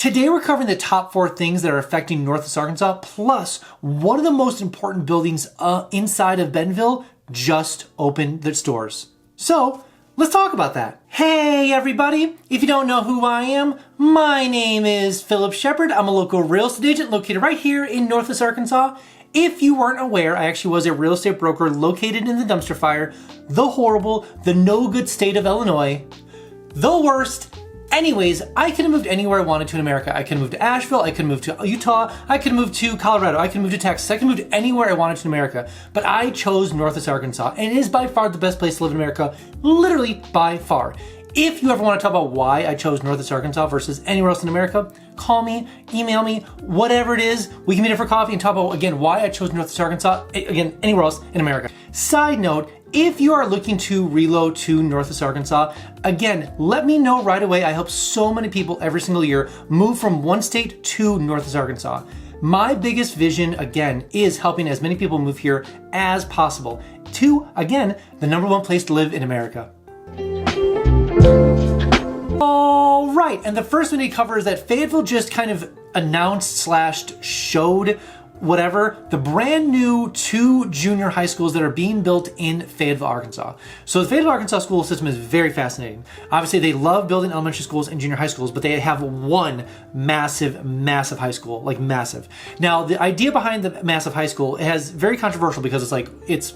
Today we're covering the top 4 things that are affecting Northwest Arkansas, plus one of the most important buildings inside of Bentonville just opened their doors. So let's talk about that. Hey everybody, if you don't know who I am, my name is Phillip Shepard. I'm a local real estate agent located right here in Northwest Arkansas. If you weren't aware, I actually was a real estate broker located in the dumpster fire, the horrible, the no good state of Illinois, the worst. Anyways, I could have moved anywhere I wanted to in America. I could have moved to Asheville, I could have moved to Utah, I could have moved to Colorado, I could have moved to Texas, I could have moved anywhere I wanted to in America. But I chose Northwest Arkansas, and it is by far the best place to live in America, literally by far. If you ever want to talk about why I chose Northwest Arkansas versus anywhere else in America, call me, email me, whatever it is. We can meet up for coffee and talk about, again, why I chose Northwest Arkansas, again, anywhere else in America. Side note, if you are looking to reload to Northwest Arkansas, again, let me know right away. I help so many people every single year move from one state to Northwest Arkansas. My biggest vision, again, is helping as many people move here as possible to, again, the #1 place to live in America. All right, and the first thing to cover is that Fayetteville just kind of announced / showed whatever, the brand new 2 junior high schools that are being built in Fayetteville, Arkansas. So the Fayetteville, Arkansas school system is very fascinating. Obviously, they love building elementary schools and junior high schools, but they have one massive high school, like massive. Now, the idea behind the massive high school is very controversial because it's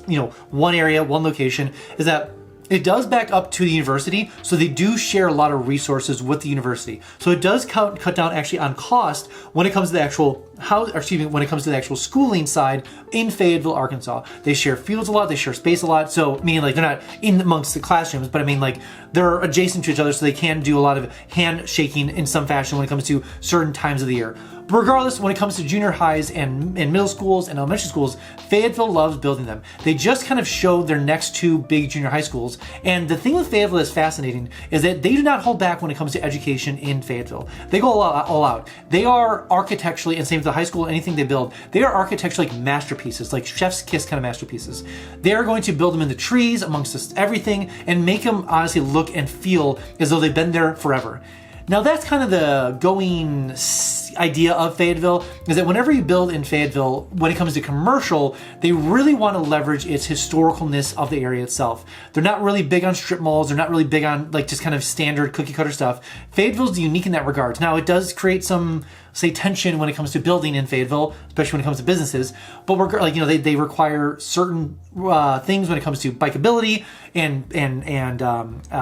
one area, one location, is that it does back up to the university, so they do share a lot of resources with the university. So it does cut down actually on cost when it comes to the actual when it comes to the actual schooling side in Fayetteville, Arkansas. They share fields a lot, they share space a lot. So meaning like they're not in amongst the classrooms, but I mean like they're adjacent to each other, so they can do a lot of handshaking in some fashion when it comes to certain times of the year. But regardless, when it comes to junior highs and middle schools and elementary schools, Fayetteville loves building them. They just kind of showed their next 2 big junior high schools. And the thing with Fayetteville that's fascinating is that they do not hold back when it comes to education in Fayetteville. They go all out. They are architecturally, and same with the high school, anything they build, they are architecturally like masterpieces, like chef's kiss kind of masterpieces. They are going to build them in the trees amongst everything and make them honestly look and feel as though they've been there forever. Now that's kind of the going idea of Fayetteville, is that whenever you build in Fayetteville, when it comes to commercial, they really want to leverage its historicalness of the area itself. They're not really big on strip malls, they're not really big on like just kind of standard cookie cutter stuff. Fayetteville's unique in that regard. Now it does create some, say, tension when it comes to building in Fayetteville, especially when it comes to businesses, but they require certain things when it comes to bikeability and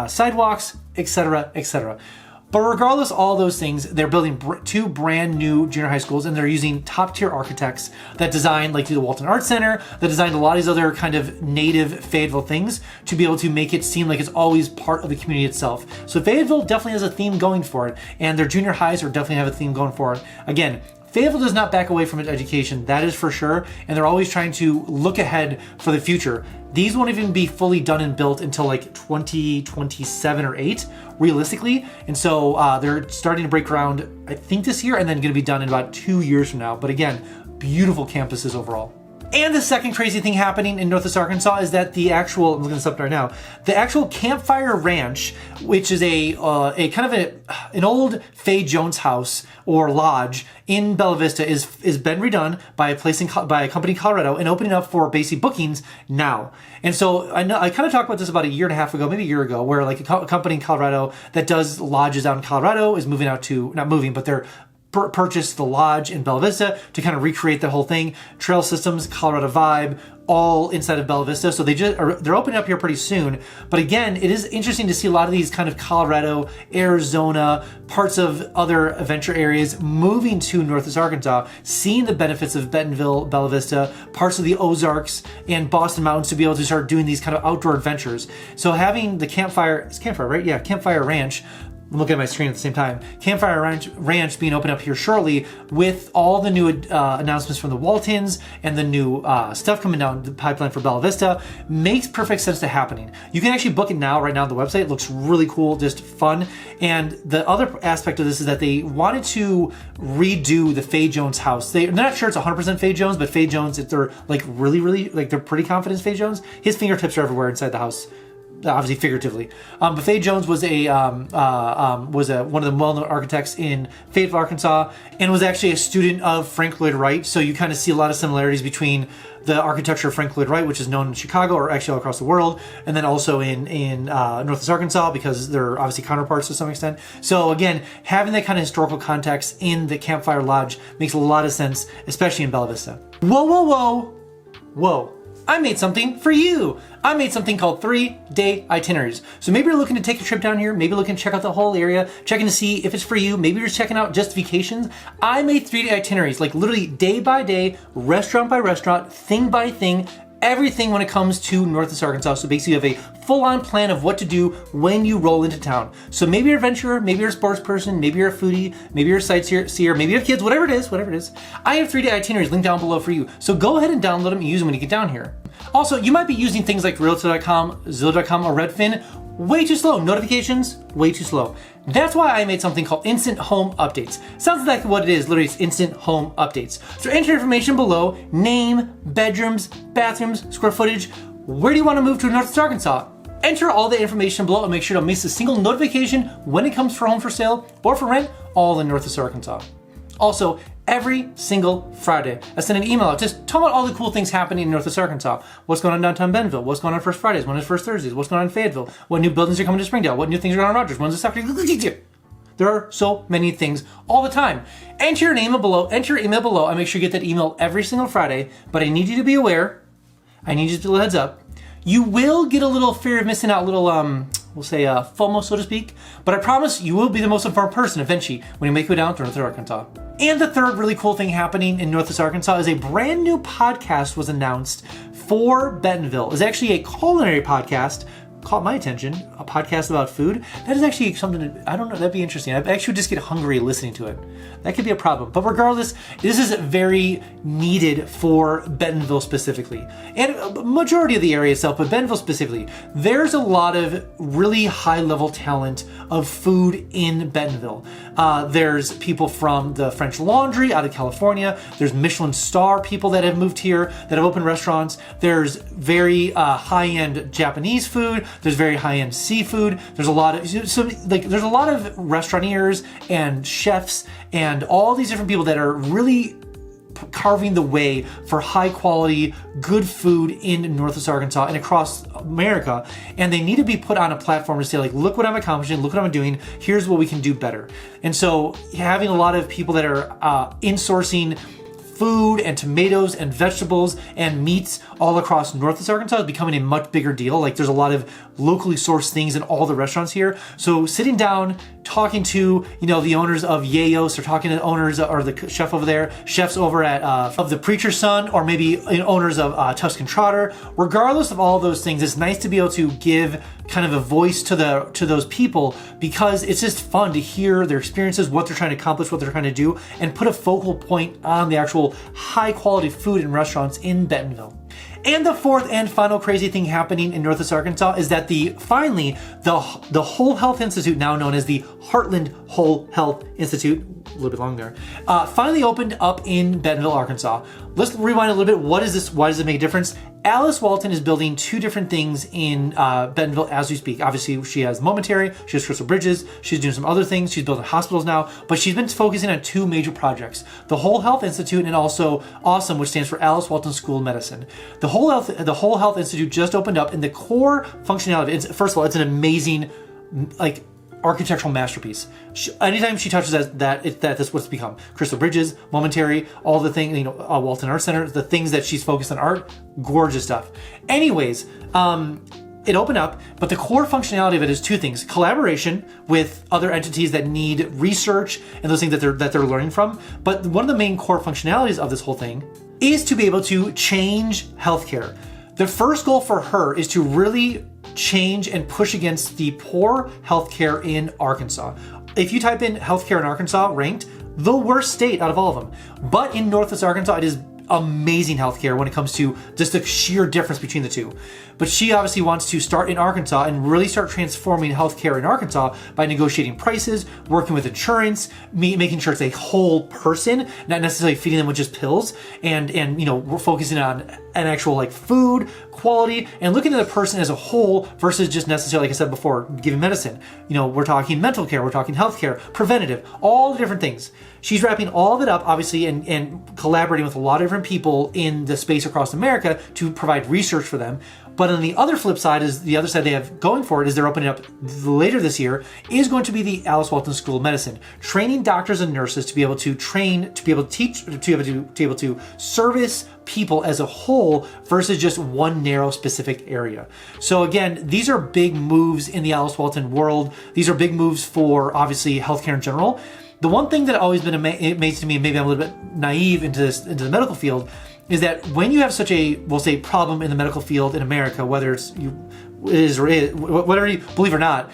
sidewalks, etc., etc. But regardless of all those things, they're building 2 brand new junior high schools, and they're using top tier architects that designed like the Walton Arts Center, that designed a lot of these other kind of native Fayetteville things to be able to make it seem like it's always part of the community itself. So Fayetteville definitely has a theme going for it, and their junior highs are definitely have a theme going for it. Again, Fayetteville does not back away from its education, that is for sure, and they're always trying to look ahead for the future. These won't even be fully done and built until like 2027 or 8, realistically. And so they're starting to break ground, I think this year, and then gonna be done in about 2 years from now. But again, beautiful campuses overall. And the second crazy thing happening in Northwest Arkansas is that I'm looking this up right now, the actual Campfire Ranch, which is a kind of an old Faye Jones house or lodge in Bella Vista, is been redone by a company in Colorado and opening up for basic bookings now. And so I kind of talked about this about a year and a half ago, maybe a year ago, where like a company in Colorado that does lodges out in Colorado is moving out to, not moving, but they're purchased the lodge in Bella Vista to kind of recreate the whole thing. Trail systems, Colorado vibe, all inside of Bella Vista. So they're opening up here pretty soon. But again, it is interesting to see a lot of these kind of Colorado, Arizona, parts of other adventure areas moving to Northwest Arkansas, seeing the benefits of Bentonville, Bella Vista, parts of the Ozarks and Boston Mountains to be able to start doing these kind of outdoor adventures. So having the Campfire, right? Yeah, Campfire Ranch. I'm looking at my screen at the same time. Campfire Ranch being opened up here shortly with all the new announcements from the Waltons and the new stuff coming down the pipeline for Bella Vista makes perfect sense to happening. You can actually book it now, right now on the website. It looks really cool, just fun. And the other aspect of this is that they wanted to redo the Faye Jones house. They're not sure it's 100% Faye Jones, but Faye Jones, if they're like really, like they're pretty confident it's Faye Jones. His fingertips are everywhere inside the house. obviously figuratively. But Faye Jones was one of the well-known architects in Fayetteville, Arkansas, and was actually a student of Frank Lloyd Wright. So you kind of see a lot of similarities between the architecture of Frank Lloyd Wright, which is known in Chicago or actually all across the world, and then also in Northwest Arkansas, because they're obviously counterparts to some extent. So again, having that kind of historical context in the Campfire Lodge makes a lot of sense, especially in Bella Vista. Whoa, whoa, whoa, whoa. I made something for you. I made something called 3-day itineraries. So maybe you're looking to take a trip down here, maybe you're looking to check out the whole area, checking to see if it's for you, maybe you're just checking out just vacations. I made 3-day itineraries, like literally day by day, restaurant by restaurant, thing by thing, everything when it comes to Northwest Arkansas. So basically you have a full-on plan of what to do when you roll into town. So maybe you're an adventurer, maybe you're a sports person, maybe you're a foodie, maybe you're a sightseer, maybe you have kids, whatever it is. I have 3-day itineraries linked down below for you. So go ahead and download them and use them when you get down here. Also, you might be using things like Realtor.com, Zillow.com, or Redfin. Way too slow. Notifications, way too slow. That's why I made something called Instant Home Updates. Sounds exactly what it is. Literally, it's Instant Home Updates. So enter information below: name, bedrooms, bathrooms, square footage. Where do you want to move to in Northwest Arkansas? Enter all the information below and make sure to miss a single notification when it comes for home for sale or for rent, all in Northwest Arkansas. Also, every single Friday, I send an email out just talking about all the cool things happening in Northwest Arkansas. What's going on downtown Bentonville? What's going on First Fridays? When is First Thursdays? What's going on in Fayetteville? What new buildings are coming to Springdale? What new things are going on in Rogers? When's the Saturday? There are so many things all the time. Enter your email below. I make sure you get that email every single Friday. But I need you to be aware. I need you to do a heads up. You will get a little fear of missing out, a little we'll say FOMO, so to speak. But I promise you will be the most informed person eventually when you make it down to Northwest Arkansas. And the third really cool thing happening in Northwest Arkansas is a brand new podcast was announced for Bentonville. It's actually a culinary podcast. Caught my attention, a podcast about food. That is actually something that, I don't know, that'd be interesting. I actually would just get hungry listening to it. That could be a problem. But regardless, this is very needed for Bentonville specifically. And a majority of the area itself, but Bentonville specifically. There's a lot of really high level talent of food in Bentonville. There's people from the French Laundry out of California. There's Michelin star people that have moved here, that have opened restaurants. There's very high-end Japanese food. There's very high-end seafood. There's a lot of there's a lot of restaurateurs and chefs and all these different people that are really carving the way for high quality, good food in Northwest Arkansas and across America. And they need to be put on a platform to say, like, look what I'm accomplishing, look what I'm doing, here's what we can do better. And so having a lot of people that are insourcing food and tomatoes and vegetables and meats all across Northwest Arkansas is becoming a much bigger deal. Like, there's a lot of locally sourced things in all the restaurants here. So sitting down, talking to, the owners of Yayos, or talking to the owners or the chef over there, chefs over at of the Preacher's Son, or maybe owners of Tuscan Trotter. Regardless of all those things, it's nice to be able to give kind of a voice to those people, because it's just fun to hear their experiences, what they're trying to accomplish, what they're trying to do, and put a focal point on the actual high quality food and restaurants in Bentonville. And the fourth and final crazy thing happening in Northwest Arkansas is that finally the Whole Health Institute, now known as the Heartland Whole Health Institute, a little bit long there, finally opened up in Bentonville, Arkansas. Let's rewind a little bit. What is this? Why does it make a difference? Alice Walton is building two different things in Bentonville as we speak. Obviously, she has Momentary, she has Crystal Bridges, she's doing some other things, she's building hospitals now, but she's been focusing on two major projects: the Whole Health Institute and also AWESOME, which stands for Alice Walton School of Medicine. The Whole Health Institute just opened up, and the core functionality, first of all, it's an amazing, architectural masterpiece. Anytime she touches that's what's become. Crystal Bridges, Momentary, all the things, Walton Art Center, the things that she's focused on art, gorgeous stuff. Anyways, it opened up, but the core functionality of it is two things: collaboration with other entities that need research and those things that they're learning from. But one of the main core functionalities of this whole thing is to be able to change healthcare. The first goal for her is to really change and push against the poor healthcare in Arkansas. If you type in healthcare in Arkansas, ranked the worst state out of all of them. But in Northwest Arkansas, it is amazing healthcare when it comes to just the sheer difference between the two. But she obviously wants to start in Arkansas and really start transforming healthcare in Arkansas by negotiating prices, working with insurance, making sure it's a whole person, not necessarily feeding them with just pills, and we're focusing on an actual food, quality and looking at the person as a whole versus just necessarily, like I said before, giving medicine. You know, we're talking mental care, we're talking healthcare, preventative, all the different things. She's wrapping all of it up, obviously, and collaborating with a lot of different people in the space across America to provide research for them. But on the other flip side is the other side they have going for it is they're opening up later this year is going to be the Alice Walton School of Medicine, training doctors and nurses to be able to train, to be able to teach, to be able to service people as a whole versus just one narrow specific area. So again, these are big moves in the Alice Walton world. These are big moves for obviously healthcare in general. The one thing that always been amazing to me, maybe I'm a little bit naive into the medical field, is that when you have such a, we'll say, problem in the medical field in America, whether it is or is, whatever you believe or not,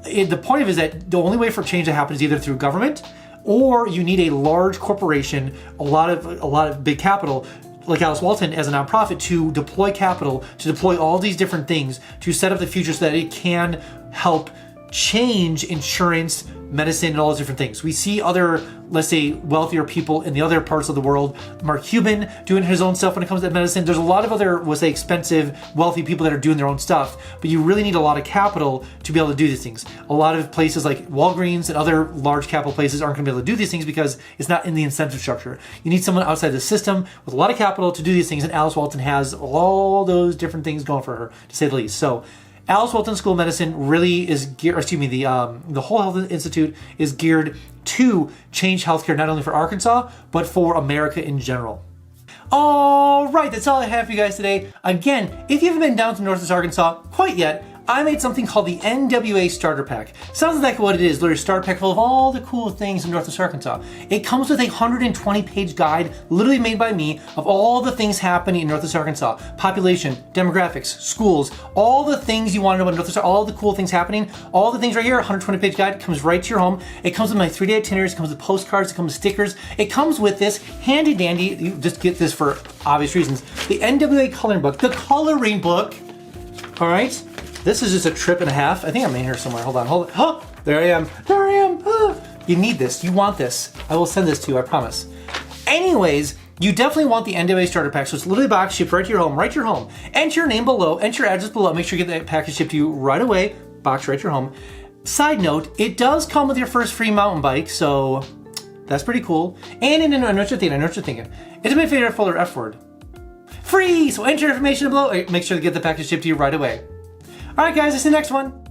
the point of it is that the only way for change to happen is either through government or you need a large corporation, a lot of big capital, like Alice Walton as a nonprofit, to deploy capital, to deploy all these different things to set up the future so that it can help change insurance, medicine, and all those different things. We see other, let's say, wealthier people in the other parts of the world. Mark Cuban doing his own stuff when it comes to medicine. There's a lot of other, we'll say, expensive, wealthy people that are doing their own stuff, but you really need a lot of capital to be able to do these things. A lot of places like Walgreens and other large capital places aren't going to be able to do these things because it's not in the incentive structure. You need someone outside the system with a lot of capital to do these things, and Alice Walton has all those different things going for her, to say the least. So Alice Walton School of Medicine really is geared, the Whole Health Institute is geared to change healthcare not only for Arkansas, but for America in general. All right, that's all I have for you guys today. Again, if you haven't been down to Northwest Arkansas quite yet, I made something called the NWA Starter Pack. Sounds like what it is, literally a starter pack full of all the cool things in Northwest Arkansas. It comes with a 120-page guide, literally made by me, of all the things happening in Northwest Arkansas. Population, demographics, schools, all the things you want to know about Northwest Arkansas, all the cool things happening, all the things right here, 120-page guide, comes right to your home. It comes with my 3-day itineraries, it comes with postcards, it comes with stickers, it comes with this handy dandy, you just get this for obvious reasons, the NWA coloring book, the coloring book, all right? This is just a trip and a half. I think I'm in here somewhere. Hold on. Oh, there I am. Oh, you need this. You want this. I will send this to you, I promise. Anyways, you definitely want the NWA Starter Pack. So it's literally box shipped right to your home. Enter your name below. Enter your address below. Make sure you get that package shipped to you right away. Box right to your home. Side note, it does come with your first free mountain bike, so that's pretty cool. And I know what you're thinking. It's my favorite folder F word. Free! So enter your information below. Make sure to get the package shipped to you right away. All right, guys, I'll see you next one.